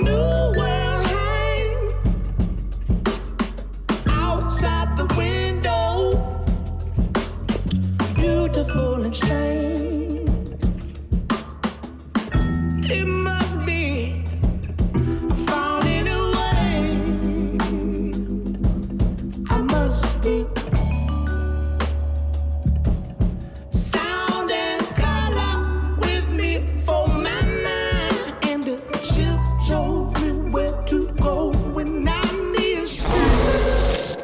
new world hangs outside the window, beautiful and strange. It must be I found it a way. I must be sound and color with me for my mind, and the ship showed me where to go when I need strength.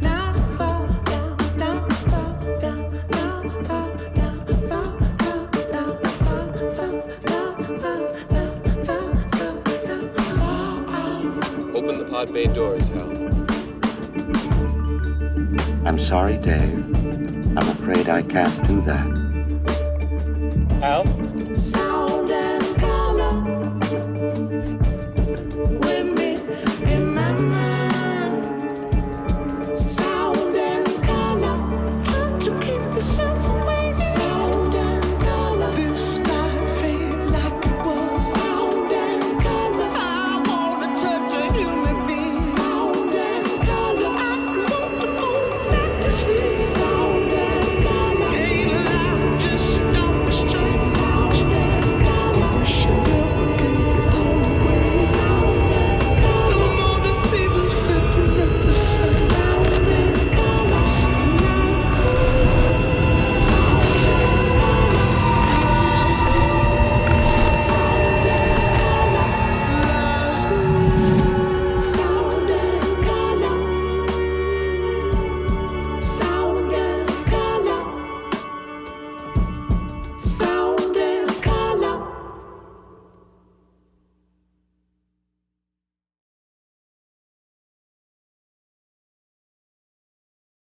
Now fall down, now fall down, now fall down, fall down, fall. Open the pod bay doors, Hal. I'm sorry, Dave. I'm afraid I can't do that. Hal?